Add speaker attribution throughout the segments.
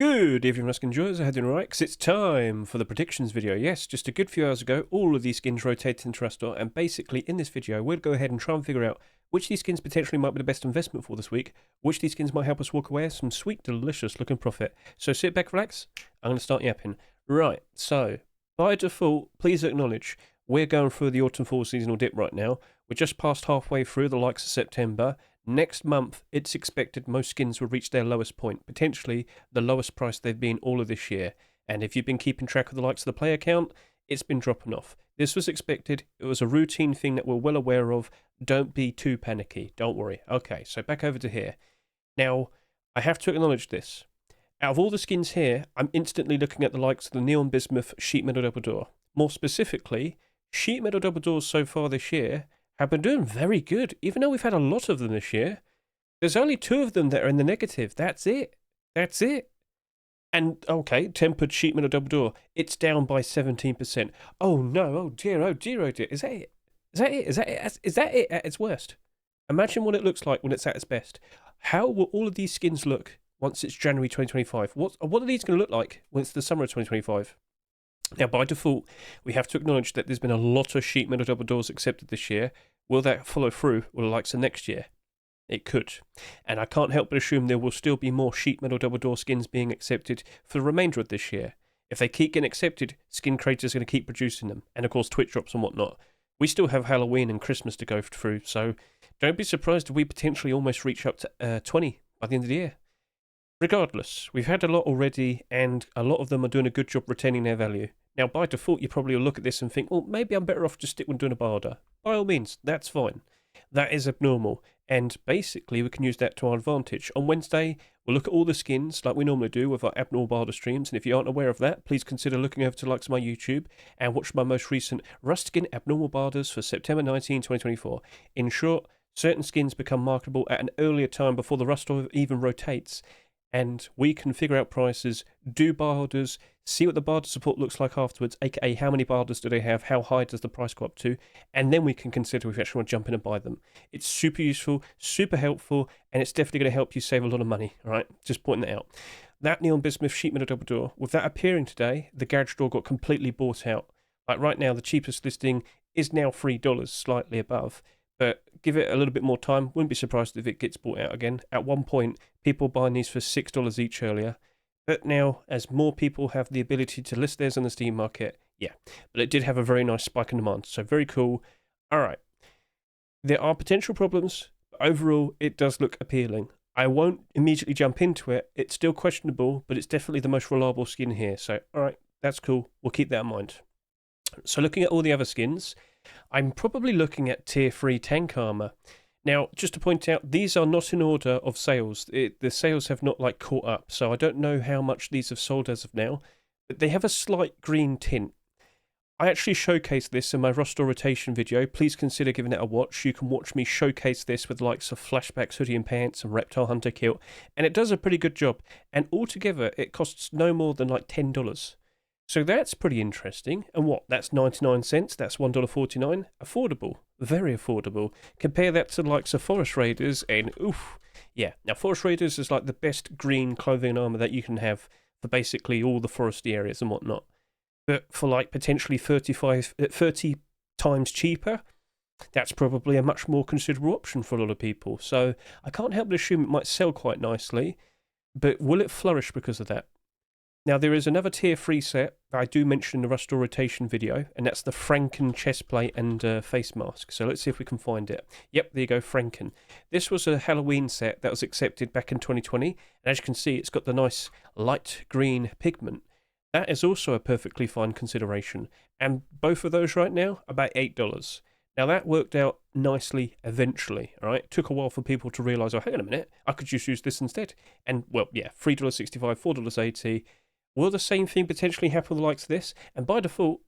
Speaker 1: Good evening, Rusk enjoyers. I hope you're alright, because it's time for the predictions video. Yes, just a good few hours ago, all of these skins rotated into Rustor, and basically in this video, we'll go ahead and try and figure out which of these skins potentially might be the best investment for this week, which of these skins might help us walk away with some sweet, delicious looking profit. So sit back, relax, I'm going to start yapping. Right, so, by default, please acknowledge, we're going through the autumn fall seasonal dip right now. We're just past halfway through the likes of September. Next month, it's expected most skins will reach their lowest point, potentially the lowest price they've been all of this year. And if you've been keeping track of the likes of the player count, it's been dropping off. This was expected. It was a routine thing that we're well aware of. Don't be too panicky. Don't worry. Okay, so back over to here. Now, I have to acknowledge this. Out of all the skins here, I'm instantly looking at the likes of the Neon Bismuth Sheet Metal Double Door. More specifically, Sheet Metal Double Doors so far this year have been doing very good, even though we've had a lot of them this year. There's only 2 of them that are in the negative. That's it. That's it. And, okay, Tempered Sheet Metal Double Door, it's down by 17%. Oh no, oh dear, oh dear, oh dear. Is that it? Is that it? Is that it? Is that it at its worst? Imagine what it looks like when it's at its best. How will all of these skins look once it's January 2025? What are these going to look like when it's the summer of 2025? Now, by default, we have to acknowledge that there's been a lot of sheet metal double doors accepted this year. Will that follow through with the likes of next year? It could. And I can't help but assume there will still be more sheet metal double door skins being accepted for the remainder of this year. If they keep getting accepted, skin creators are going to keep producing them. And of course, Twitch drops and whatnot. We still have Halloween and Christmas to go through, so don't be surprised if we potentially almost reach up to 20 by the end of the year. Regardless, we've had a lot already, and a lot of them are doing a good job retaining their value. Now, by default, you probably will look at this and think, well, maybe I'm better off just stick with doing a barter. By all means, that's fine. That is abnormal, and basically we can use that to our advantage. On Wednesday, we'll look at all the skins like we normally do with our abnormal barter streams, and if you aren't aware of that, please consider looking over to likes of my YouTube and watch my most recent Rust Skin Abnormal Barters for September 19, 2024. In short, certain skins become marketable at an earlier time before the Rust even rotates, and we can figure out prices, do barters, see what the barter support looks like afterwards, aka how many barters do they have, how high does the price go up to, and then we can consider if we actually want to jump in and buy them. It's super useful, super helpful, and it's definitely going to help you save a lot of money, alright? Just pointing that out. That Neon Bismuth Sheet Metal Double Door, with that appearing today, the garage door got completely bought out. Like right now, the cheapest listing is now $3, slightly above. But give it a little bit more time. Wouldn't be surprised if it gets bought out again. At one point, people were buying these for $6 each earlier. But now, as more people have the ability to list theirs on the Steam market, yeah. But it did have a very nice spike in demand. So very cool. All right. There are potential problems. But overall, it does look appealing. I won't immediately jump into it. It's still questionable, but it's definitely the most reliable skin here. So, all right, that's cool. We'll keep that in mind. So looking at all the other skins, I'm probably looking at tier 3 tank armor. Now, just to point out, these are not in order of sales. The sales have not like caught up, so I don't know how much these have sold as of now, but they have a slight green tint. I actually showcased this in my roster rotation video. Please consider giving it a watch. You can watch me showcase this with the likes of Flashbacks, Hoodie and Pants and Reptile Hunter Kilt, and it does a pretty good job. And altogether, it costs no more than like $10. So that's pretty interesting. And what? That's 99 cents. That's $1.49. Affordable. Very affordable. Compare that to the likes of Forest Raiders and oof. Yeah. Now, Forest Raiders is like the best green clothing and armor that you can have for basically all the foresty areas and whatnot. But for like potentially 30 times cheaper, that's probably a much more considerable option for a lot of people. So I can't help but assume it might sell quite nicely. But will it flourish because of that? Now, there is another tier 3 set that I do mention in the Rust rotation video, and that's the Franken chestplate and face mask. So let's see if we can find it. Yep, there you go, Franken. This was a Halloween set that was accepted back in 2020, and as you can see, it's got the nice light green pigment. That is also a perfectly fine consideration, and both of those right now, about $8. Now, that worked out nicely eventually, all right? It took a while for people to realise, oh, hang on a minute, I could just use this instead. And, well, yeah, $3.65, $4.80. Will the same thing potentially happen with the likes of this? And by default,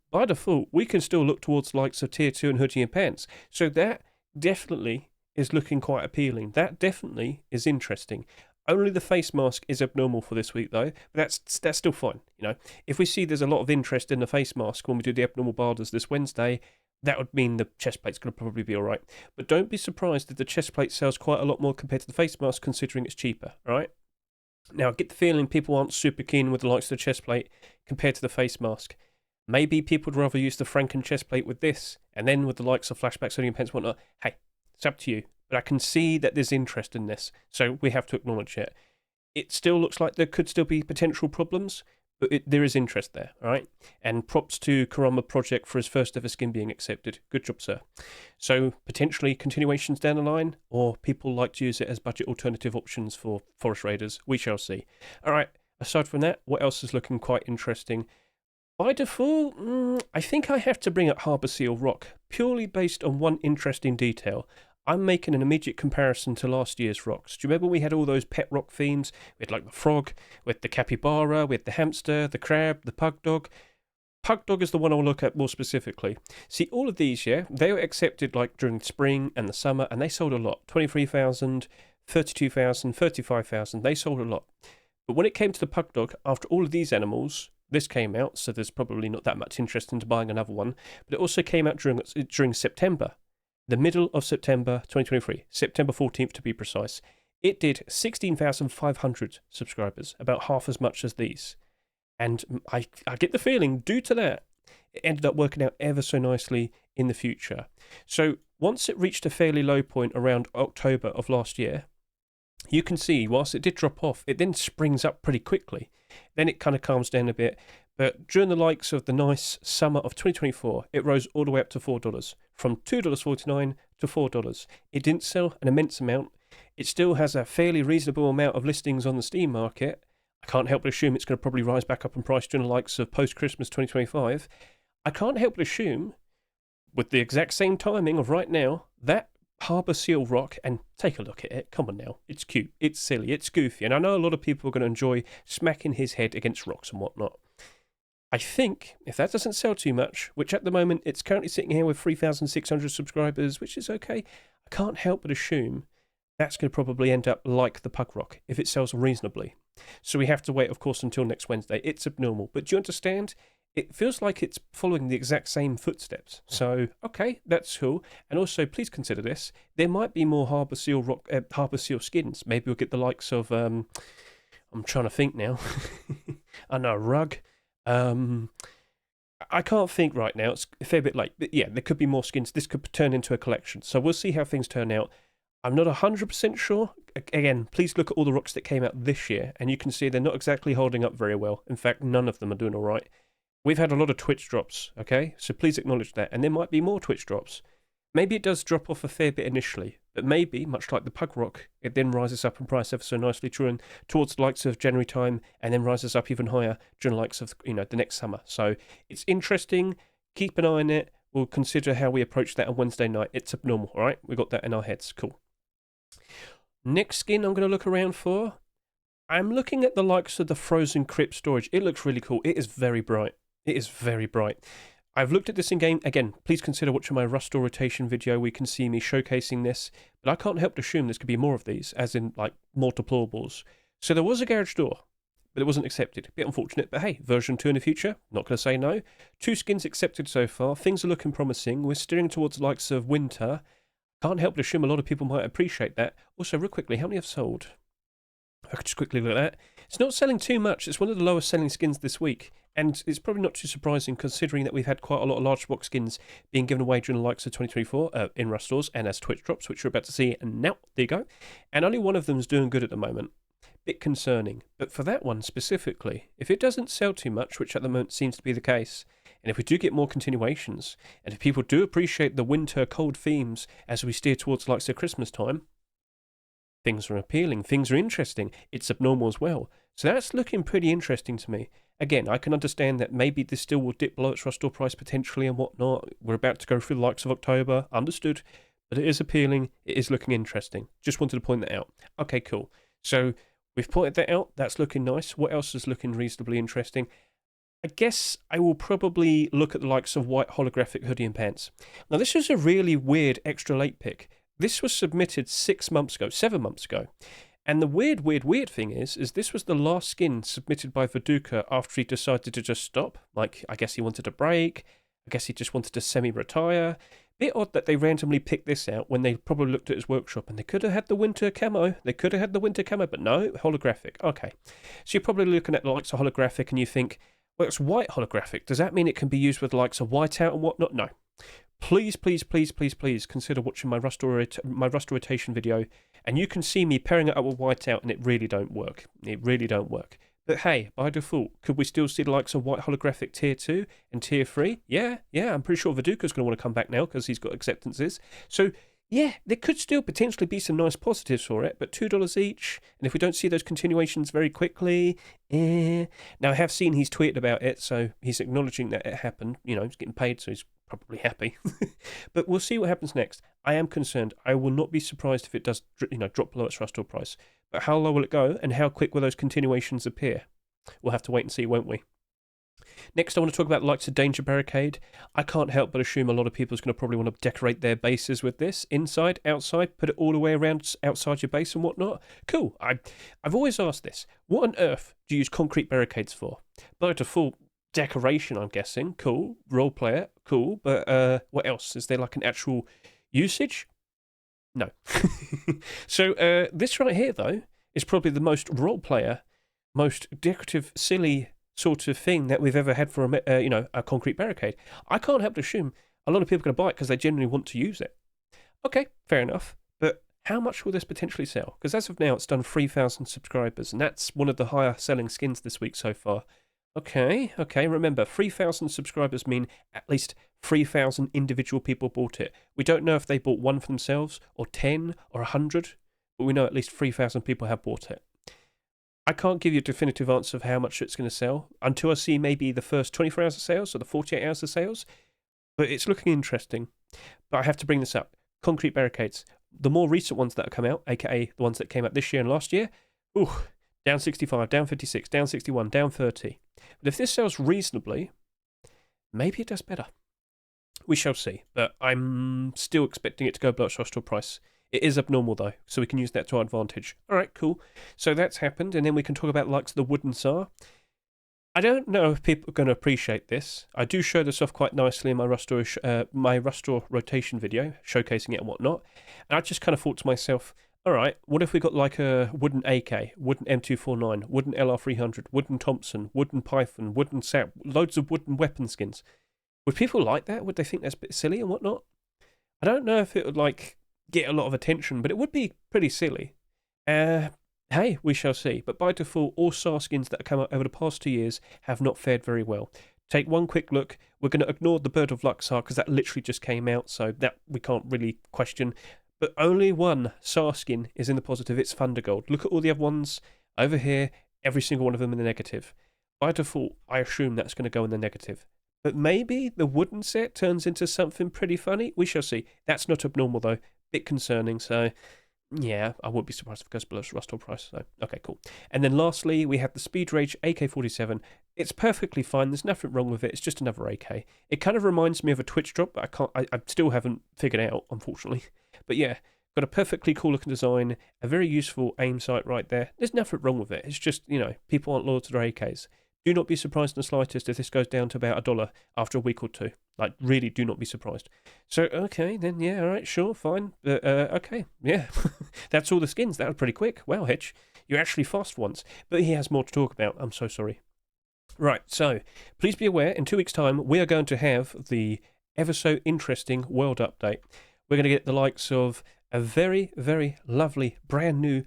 Speaker 1: we can still look towards the likes of Tier 2 and Hoodie and Pants. So that definitely is looking quite appealing. That definitely is interesting. Only the face mask is abnormal for this week, though. But that's still fine. You know, if we see there's a lot of interest in the face mask when we do the abnormal barters this Wednesday, that would mean the chest plate's going to probably be all right. But don't be surprised if the chest plate sells quite a lot more compared to the face mask, considering it's cheaper, all right? Now, I get the feeling people aren't super keen with the likes of the chest plate compared to the face mask. Maybe people would rather use the Franken chest plate with this, and then with the likes of flashback, sodium pens, whatnot. Hey, it's up to you. But I can see that there's interest in this, so we have to acknowledge it. It still looks like there could still be potential problems, but there is interest there, all right? And props to Karama Project for his first ever skin being accepted. Good job, sir. So potentially continuations down the line, or people like to use it as budget alternative options for Forest Raiders. We shall see. All right, aside from that, what else is looking quite interesting? By default, I think I have to bring up Harbour Seal Rock, purely based on one interesting detail. I'm making an immediate comparison to last year's rocks. Do you remember we had all those pet rock themes? We had like the frog, with the capybara, with the hamster, the crab, the pug dog. Pug dog is the one I'll look at more specifically. See, all of these, yeah, they were accepted like during spring and the summer, and they sold a lot. 23,000, 32,000, 35,000, they sold a lot. But when it came to the pug dog, after all of these animals, this came out, so there's probably not that much interest into buying another one, but it also came out during September. The middle of September 2023, September 14th to be precise. It did 16,500 subscribers, about half as much as these. And I get the feeling, due to that, it ended up working out ever so nicely in the future. So once it reached a fairly low point around October of last year, you can see, whilst it did drop off, it then springs up pretty quickly. Then it kind of calms down a bit. But during the likes of the nice summer of 2024, it rose all the way up to $4, from $2.49 to $4. It didn't sell an immense amount. It still has a fairly reasonable amount of listings on the Steam market. I can't help but assume it's going to probably rise back up in price during the likes of post-Christmas 2025. I can't help but assume, with the exact same timing of right now, that Harbour Seal Rock, and take a look at it, come on now, it's cute, it's silly, it's goofy, and I know a lot of people are going to enjoy smacking his head against rocks and whatnot. I think if that doesn't sell too much, which at the moment it's currently sitting here with 3,600 subscribers, which is okay, I can't help but assume that's going to probably end up like the Pug Rock if it sells reasonably. So we have to wait, of course, until next Wednesday. It's abnormal, but do you understand? It feels like it's following the exact same footsteps. So, okay, that's cool. And also, please consider this. There might be more Harbour Seal skins. Maybe we'll get the likes of, I'm trying to think now. I know, Rug. I can't think right now. It's a fair bit late. But yeah, there could be more skins. This could turn into a collection. So we'll see how things turn out. I'm not 100% sure. Again, please look at all the rocks that came out this year, and you can see they're not exactly holding up very well. In fact, none of them are doing all right. We've had a lot of Twitch drops, okay? So please acknowledge that. And there might be more Twitch drops. Maybe it does drop off a fair bit initially, but maybe, much like the Pug Rock, it then rises up in price ever so nicely towards the likes of January time, and then rises up even higher during the likes of, the next summer. So it's interesting. Keep an eye on it. We'll consider how we approach that on Wednesday night. It's abnormal, all right? We got that in our heads. Cool. Next skin I'm going to look around for. I'm looking at the likes of the Frozen Crypt storage. It looks really cool. It is very bright. It is very bright. I've looked at this in game. Again, please consider watching my Rust rotation video. We can see me showcasing this. But I can't help to assume there's going to be more of these, as in, like, more deplorables. So there was a garage door, but it wasn't accepted. Bit unfortunate, but hey, version 2 in the future. Not going to say no. 2 skins accepted so far. Things are looking promising. We're steering towards the likes of winter. Can't help but assume a lot of people might appreciate that. Also, real quickly, how many have sold? If I could just quickly look at that. It's not selling too much. It's one of the lowest selling skins this week. And it's probably not too surprising considering that we've had quite a lot of large box skins being given away during the likes of 2024 in Rust stores and as Twitch drops, which you're about to see now. There you go. And only one of them is doing good at the moment. Bit concerning. But for that one specifically, if it doesn't sell too much, which at the moment seems to be the case, and if we do get more continuations, and if people do appreciate the winter cold themes as we steer towards the likes of Christmas time, things are appealing, things are interesting, it's abnormal as well. So that's looking pretty interesting to me. Again, I can understand that maybe this still will dip below its Rust store price potentially and whatnot. We're about to go through the likes of October, understood. But it is appealing, it is looking interesting. Just wanted to point that out. Okay, cool. So we've pointed that out, that's looking nice. What else is looking reasonably interesting? I guess I will probably look at the likes of white holographic hoodie and pants. Now this is a really weird extra late pick. This was submitted 7 months ago. And the weird thing is this was the last skin submitted by Viduka after he decided to just stop. Like, I guess he wanted a break. I guess he just wanted to semi-retire. Bit odd that they randomly picked this out when they probably looked at his workshop and they could have had the winter camo. They could have had the winter camo, but no, holographic. Okay. So you're probably looking at the likes of holographic and you think, well, it's white holographic. Does that mean it can be used with the likes of whiteout and whatnot? No. Please, please, please, please, please consider watching my rust rotation video, and you can see me pairing it up with whiteout, and it really don't work. It really don't work. But hey, by default, could we still see the likes of white holographic tier 2 and tier 3? Yeah, I'm pretty sure Viduka's going to want to come back now because he's got acceptances. So yeah, there could still potentially be some nice positives for it, but $2 each, and if we don't see those continuations very quickly, Now, I have seen he's tweeted about it, so he's acknowledging that it happened. You know, he's getting paid, so he's probably happy. But we'll see what happens next. I am concerned. I will not be surprised if it does, drop below its rust or price. But how low will it go, and how quick will those continuations appear? We'll have to wait and see, won't we? Next, I want to talk about the likes of Danger Barricade. I can't help but assume a lot of people are going to probably want to decorate their bases with this. Inside, outside, put it all the way around outside your base and whatnot. Cool. I've always asked this. What on earth do you use concrete barricades for? By default, decoration, I'm guessing. Cool. Role player. Cool. But what else? Is there like an actual usage? No. So this right here, though, is probably the most role player, most decorative, silly sort of thing that we've ever had for a concrete barricade. I can't help but assume a lot of people are going to buy it because they genuinely want to use it. Okay, fair enough. But how much will this potentially sell? Because as of now, it's done 3,000 subscribers, and that's one of the higher selling skins this week so far. Okay. Remember, 3,000 subscribers mean at least 3,000 individual people bought it. We don't know if they bought one for themselves, or 10, or 100, but we know at least 3,000 people have bought it. I can't give you a definitive answer of how much it's going to sell until I see maybe the first 24 hours of sales or the 48 hours of sales, but it's looking interesting. But I have to bring this up. Concrete barricades. The more recent ones that have come out, aka the ones that came out this year and last year, down 65, down 56, down 61, down 30. But if this sells reasonably, maybe it does better. We shall see, but I'm still expecting it to go below its rostral price. It is abnormal though, so we can use that to our advantage. Alright, cool. So that's happened, and then we can talk about likes of the wooden SAR. I don't know if people are going to appreciate this. I do show this off quite nicely in my rustral rotation video, showcasing it and whatnot. And I just kind of thought to myself, alright, what if we got like a wooden AK, wooden M249, wooden LR300, wooden Thompson, wooden Python, wooden SAP, loads of wooden weapon skins? Would people like that? Would they think that's a bit silly and whatnot? I don't know if it would get a lot of attention, but it would be pretty silly. Hey, we shall see. But by default, all SAR skins that have come out over the past 2 years have not fared very well. Take one quick look. We're going to ignore the Bird of Luck SAR because that literally just came out, so that we can't really question. But only one SAR skin is in the positive. It's Thundergold. Look at all the other ones over here. Every single one of them in the negative. By default, I assume that's going to go in the negative. But maybe the wooden set turns into something pretty funny. We shall see. That's not abnormal though. Bit concerning, so yeah, I wouldn't be surprised if it goes below rustral price. So okay, cool. And then lastly, we have the Speedrage AK47. It's perfectly fine. There's nothing wrong with it. It's just another AK. It kind of reminds me of a Twitch drop, but I still haven't figured it out, unfortunately. But yeah, got a perfectly cool looking design, a very useful aim sight right there. There's nothing wrong with it. It's just, people aren't loyal to their AKs. Do not be surprised in the slightest if this goes down to about $1 after a week or two. Like, really do not be surprised. So, okay, then, yeah, all right, sure, fine. Okay, yeah. That's all the skins. That was pretty quick. Wow, Hedge, you're actually fast once. But he has more to talk about. I'm so sorry. Right, so, please be aware, in 2 weeks' time, we are going to have the ever so interesting world update. We're going to get the likes of a very, very lovely, brand new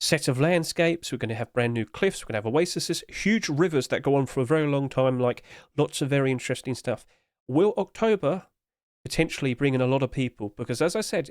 Speaker 1: set of landscapes. We're going to have brand new cliffs. We're going to have oases, huge rivers that go on for a very long time, like lots of very interesting stuff. Will October potentially bring in a lot of people? Because as I said,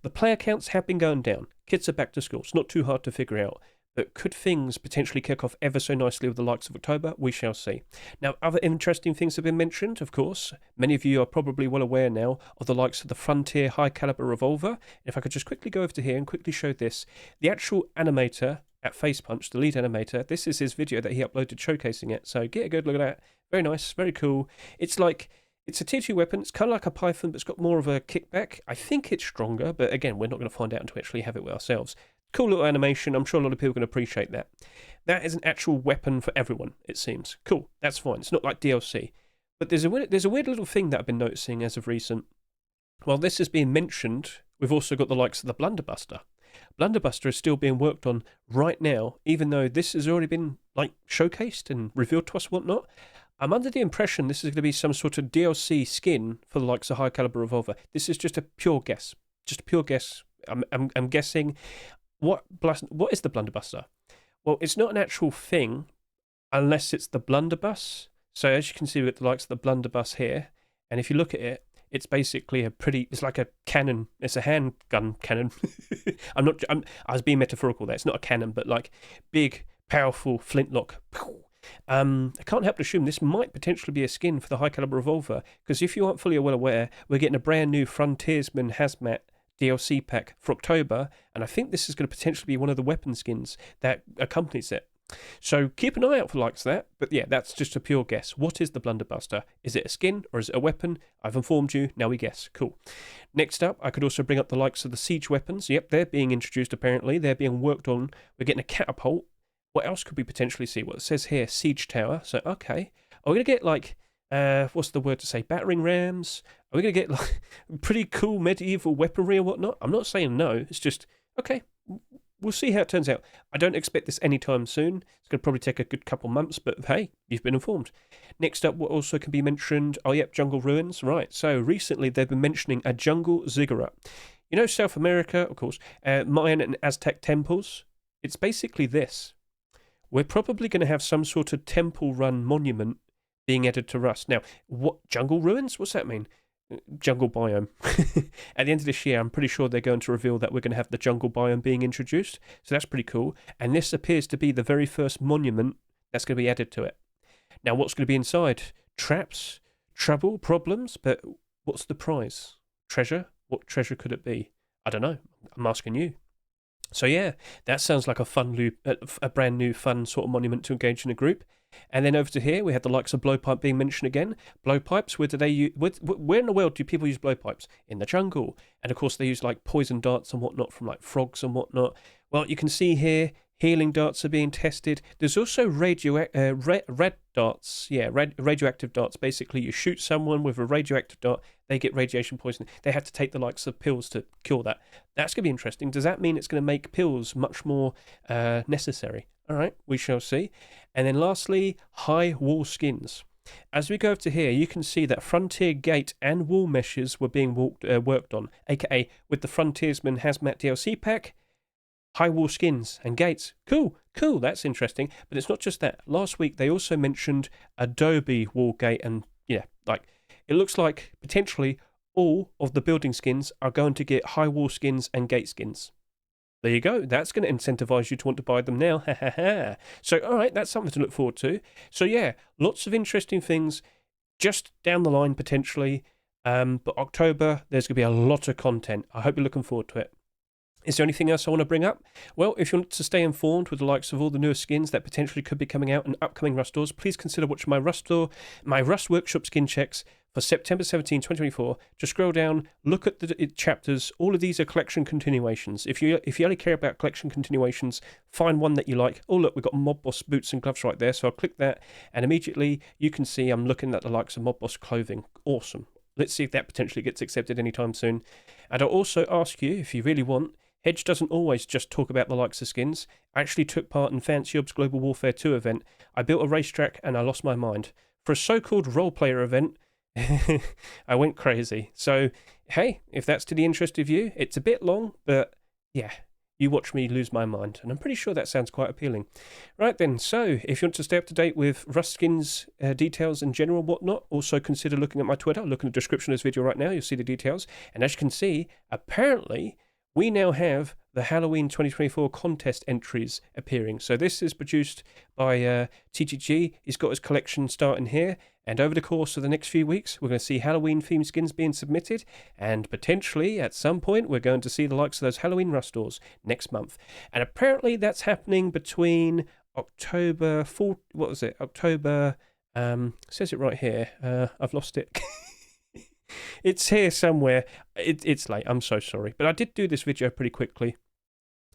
Speaker 1: the player counts have been going down. Kids are back to school. It's not too hard to figure out. But could things potentially kick off ever so nicely with the likes of October? We shall see. Now, other interesting things have been mentioned, of course. Many of you are probably well aware now of the likes of the Frontier HighCaliber Revolver. If I could just quickly go over to here and quickly show this. The actual animator at Facepunch, the lead animator, this is his video that he uploaded showcasing it. So get a good look at that. Very nice, very cool. It's a tier 2 weapon. It's kind of like a Python, but it's got more of a kickback. I think it's stronger, but again, we're not going to find out until we actually have it with ourselves. Cool little animation. I'm sure a lot of people can appreciate that. That is an actual weapon for everyone, it seems. Cool. That's fine. It's not like DLC. But there's a weird little thing that I've been noticing as of recent. While this is being mentioned, we've also got the likes of the Blunderbuster. Blunderbuster is still being worked on right now, even though this has already been like showcased and revealed to us and whatnot. I'm under the impression this is going to be some sort of DLC skin for the likes of HighCaliber Revolver. This is just a pure guess. Just a pure guess. I'm guessing. What is the Blunderbuster? Well, it's not an actual thing unless it's the blunderbuss. So as you can see, we've got the likes of the blunderbuss here. And if you look at it, it's basically it's like a cannon. It's a handgun cannon. I was being metaphorical there. It's not a cannon, but like big, powerful flintlock. I can't help but assume this might potentially be a skin for the HighCaliber Revolver, because if you aren't fully well aware, we're getting a brand new Frontiersman Hazmat DLC pack for October, and I think this is going to potentially be one of the weapon skins that accompanies it. So keep an eye out for likes of that, but yeah, that's just a pure guess. What is the Blunderbuster? Is it a skin or is it a weapon? I've informed you, now we guess. Cool. Next up, I could also bring up the likes of the siege weapons. Yep, they're being introduced apparently. They're being worked on. We're getting a catapult. What else could we potentially see? Well, it says here, siege tower. So, okay. Are we going to get like, what's the word to say? Battering rams? Are we going to get like pretty cool medieval weaponry or whatnot? I'm not saying no. It's just, okay, we'll see how it turns out. I don't expect this anytime soon. It's going to probably take a good couple months, but hey, you've been informed. Next up, what also can be mentioned, oh yep, jungle ruins. Right, so recently they've been mentioning a jungle ziggurat. You know South America, of course, Mayan and Aztec temples? It's basically this. We're probably going to have some sort of temple-run monument being added to Rust. Now, what jungle ruins? What's that mean? Jungle biome. At the end of this year, I'm pretty sure they're going to reveal that we're going to have the jungle biome being introduced. So that's pretty cool. And this appears to be the very first monument that's going to be added to it. Now, what's going to be inside? Traps, trouble, problems, but what's the prize? Treasure? What treasure could it be? I don't know. I'm asking you. So yeah, that sounds like a fun loop, a brand new fun sort of monument to engage in a group. And then over to here, we had the likes of Blowpipe being mentioned again. Blowpipes, where in the world do people use blowpipes? In the jungle. And of course, they use like poison darts and whatnot from like frogs and whatnot. Well, you can see here, healing darts are being tested. There's also red darts. Yeah, radioactive darts. Basically, you shoot someone with a radioactive dart, they get radiation poisoning. They have to take the likes of pills to cure that. That's going to be interesting. Does that mean it's going to make pills much more necessary? All right, we shall see. And then lastly, high wall skins. As we go up to here, you can see that frontier gate and wall meshes were being worked on, aka with the Frontiersman Hazmat DLC pack, high wall skins and gates. Cool, that's interesting. But it's not just that. Last week, they also mentioned Adobe wall gate, and yeah, like it looks like potentially all of the building skins are going to get high wall skins and gate skins. There you go. That's going to incentivize you to want to buy them now. Ha ha ha. So, all right, that's something to look forward to. So, yeah, lots of interesting things just down the line potentially. But October, there's going to be a lot of content. I hope you're looking forward to it. Is there anything else I want to bring up? Well, if you want to stay informed with the likes of all the newer skins that potentially could be coming out in upcoming Rust stores, please consider watching my Rust Workshop skin checks for September 17, 2024. Just scroll down, look at the chapters. All of these are collection continuations. If you only care about collection continuations, find one that you like. Oh, look, we've got Mob Boss boots and gloves right there. So I'll click that, and immediately you can see I'm looking at the likes of Mob Boss clothing. Awesome. Let's see if that potentially gets accepted anytime soon. And I'll also ask you, if you really want, Hedge doesn't always just talk about the likes of skins. I actually took part in FANCYORB's Global Warfare 2 event. I built a racetrack and I lost my mind. For a so-called role-player event, I went crazy. So, hey, if that's to the interest of you, it's a bit long, but yeah, you watch me lose my mind. And I'm pretty sure that sounds quite appealing. Right then, so if you want to stay up to date with Rust skins details in general and whatnot, also consider looking at my Twitter. Look in the description of this video right now. You'll see the details. And as you can see, apparently we now have the Halloween 2024 contest entries appearing. So this is produced by TGG. He's got his collection starting here. And over the course of the next few weeks, we're going to see Halloween-themed skins being submitted. And potentially, at some point, we're going to see the likes of those Halloween Rust stores next month. And apparently that's happening between October... October... says it right here. I've lost it. It's here somewhere. It's late. I'm so sorry. But I did do this video pretty quickly.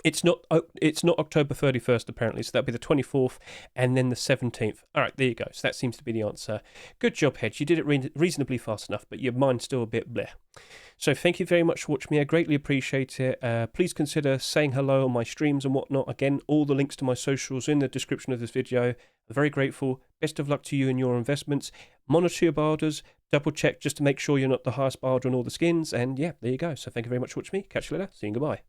Speaker 1: It's not October 31st, apparently, so that'll be the 24th and then the 17th. All right, there you go. So that seems to be the answer. Good job, Hedge. You did it reasonably fast enough, but your mind's still a bit bleh. So thank you very much for watching me. I greatly appreciate it. Please consider saying hello on my streams and whatnot. Again, all the links to my socials in the description of this video. I'm very grateful. Best of luck to you in your investments. Monitor your barders. Double check just to make sure you're not the highest barder on all the skins. And yeah, there you go. So thank you very much for watching me. Catch you later. See you and goodbye.